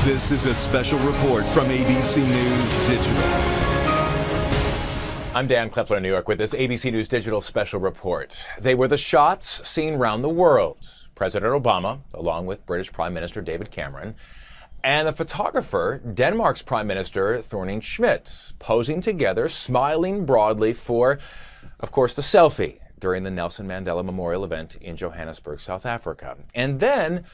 This is a special report from ABC News Digital. I'm Dan Kleffler in New York with this ABC News Digital special report. They were the shots seen around the world. President Obama, along with British Prime Minister David Cameron, and the photographer, Denmark's Prime Minister Thorning-Schmidt, posing together, smiling broadly for, of course, the selfie during the Nelson Mandela Memorial event in Johannesburg, South Africa. And then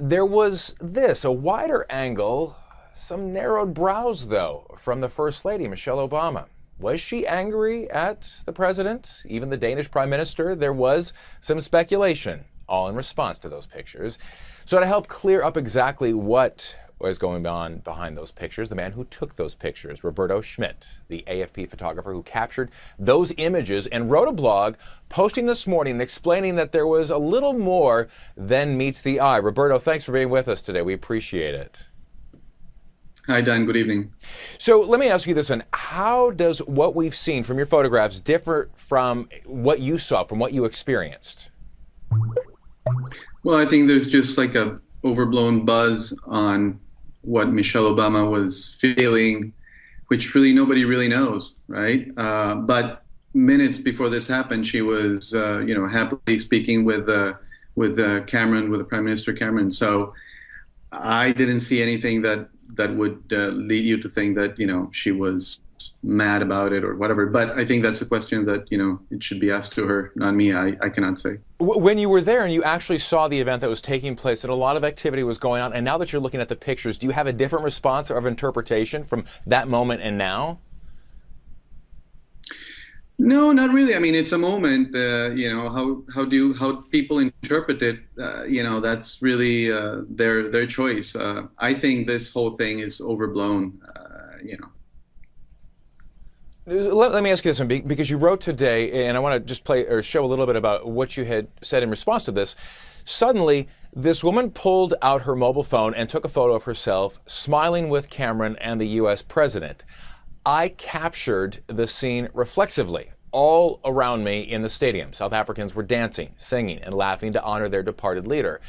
there was this, a wider angle, some narrowed brows, though, from the First Lady, Michelle Obama. Was she angry at the president, even the Danish Prime Minister? There was some speculation, all in response to those pictures. So to help clear up exactly what was going on behind those pictures, the man who took those pictures, Roberto Schmidt, the AFP photographer who captured those images and wrote a blog posting this morning explaining that there was a little more than meets the eye. Roberto, thanks for being with us today. We appreciate it. Hi, Dan. Good evening. So let me ask you this, and how does what we've seen from your photographs differ from what you saw, from what you experienced? Well, I think there's just like a overblown buzz on what Michelle Obama was feeling, which really nobody really knows, right? But minutes before this happened, she was, happily speaking with Cameron, with the Prime Minister Cameron. So I didn't see anything that would lead you to think that, she was mad about it or whatever. But I think that's a question that, it should be asked to her, not me. I cannot say. When you were there and you actually saw the event that was taking place and a lot of activity was going on, and now that you're looking at the pictures, do you have a different response or interpretation from that moment and now? No, not really. I mean, it's a moment, how people interpret it, that's really their choice. I think this whole thing is overblown, Let me ask you this one, because you wrote today, and I want to just play or show a little bit about what you had said in response to this. Suddenly, this woman pulled out her mobile phone and took a photo of herself smiling with Cameron and the U.S. president. I captured the scene reflexively. All around me in the stadium, South Africans were dancing, singing, and laughing to honor their departed leader.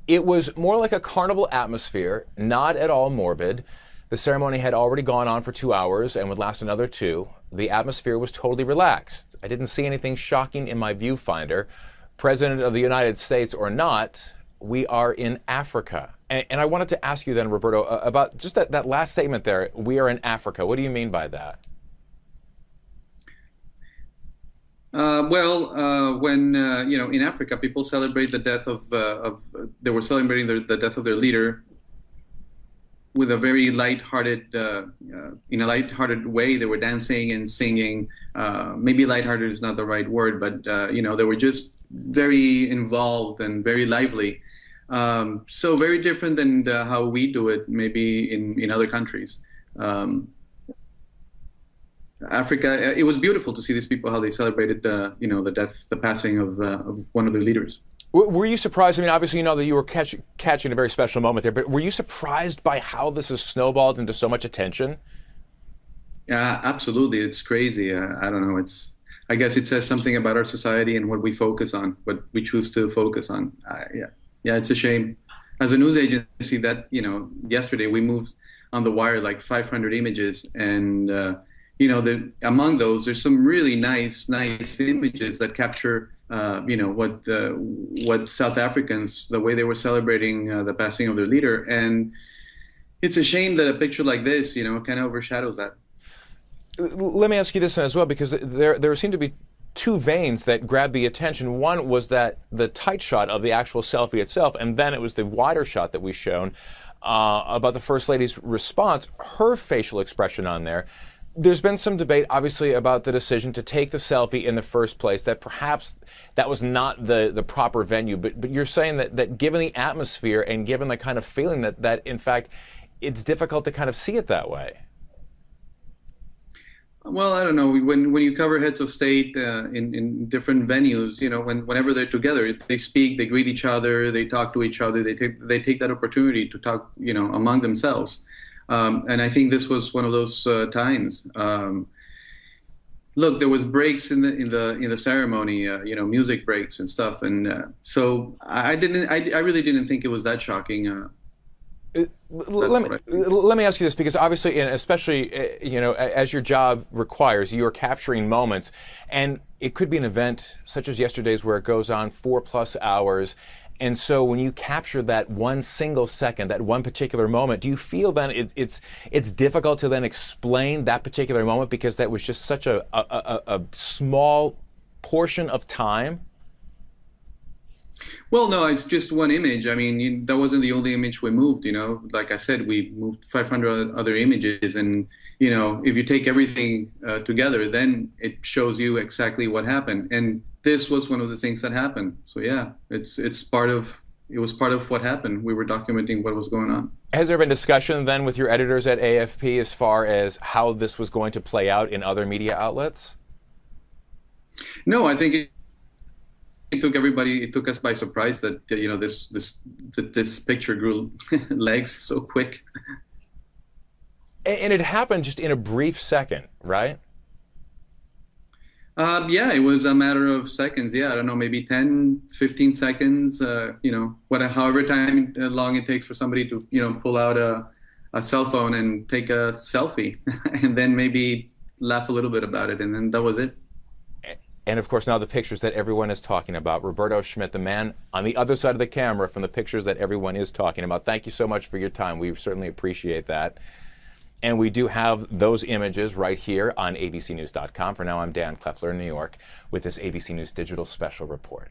It was more like a carnival atmosphere, not at all morbid. The ceremony had already gone on for 2 hours and would last another 2. The atmosphere was totally relaxed. I didn't see anything shocking in my viewfinder. President of the United States or not, we are in Africa. And I wanted to ask you then, Roberto, about just that last statement there, we are in Africa. What do you mean by that? When in Africa, people celebrate the death they were celebrating the death of their leader with a very lighthearted, in a lighthearted way. They were dancing and singing. Maybe lighthearted is not the right word, but they were just very involved and very lively. So very different than how we do it, maybe in other countries. Africa, it was beautiful to see these people, how they celebrated the passing of one of their leaders. Were you surprised? I mean, obviously you know that you were catching a very special moment there, but were you surprised by how this has snowballed into so much attention? Yeah, absolutely. It's crazy. I don't know. I guess it says something about our society and what we focus on, what we choose to focus on. Yeah, it's a shame. As a news agency, that yesterday we moved on the wire like 500 images, and among those, there's some really nice images that capture, what South Africans, the way they were celebrating the passing of their leader. And it's a shame that a picture like this, kind of overshadows that. Let me ask you this as well, because there seem to be two veins that grabbed the attention. One was that the tight shot of the actual selfie itself, and then it was the wider shot that we've shown about the First Lady's response, her facial expression on there. There's been some debate, obviously, about the decision to take the selfie in the first place, that perhaps that was not the proper venue. But you're saying that given the atmosphere and given the kind of feeling that in fact, it's difficult to kind of see it that way. Well, I don't know. When you cover heads of state in different venues, whenever they're together, they speak, they greet each other, they talk to each other, they take that opportunity to talk, among themselves. And I think this was one of those times. Look, there was breaks in the ceremony, music breaks and stuff, and so I really didn't think it was that shocking. Let me ask you this, because obviously, and especially, as your job requires, you're capturing moments, and it could be an event such as yesterday's where it goes on 4+ hours. And so when you capture that one single second, that one particular moment, do you feel then it's difficult to then explain that particular moment because that was just such a small portion of time? Well, no, it's just one image. I mean, that wasn't the only image we moved, Like I said, we moved 500 other images. And, if you take everything together, then it shows you exactly what happened. And this was one of the things that happened. So, yeah, it was part of what happened. We were documenting what was going on. Has there been discussion then with your editors at AFP as far as how this was going to play out in other media outlets? No, I think it took us by surprise that this picture grew legs so quick. And it happened just in a brief second, right? Yeah, it was a matter of seconds. Yeah, I don't know, maybe 10, 15 seconds. However long it takes for somebody to pull out a cell phone and take a selfie, and then maybe laugh a little bit about it, and then that was it. And of course, now the pictures that everyone is talking about. Roberto Schmidt, the man on the other side of the camera from the pictures that everyone is talking about. Thank you so much for your time. We certainly appreciate that. And we do have those images right here on abcnews.com. For now, I'm Dan Kleffler in New York with this ABC News Digital Special Report.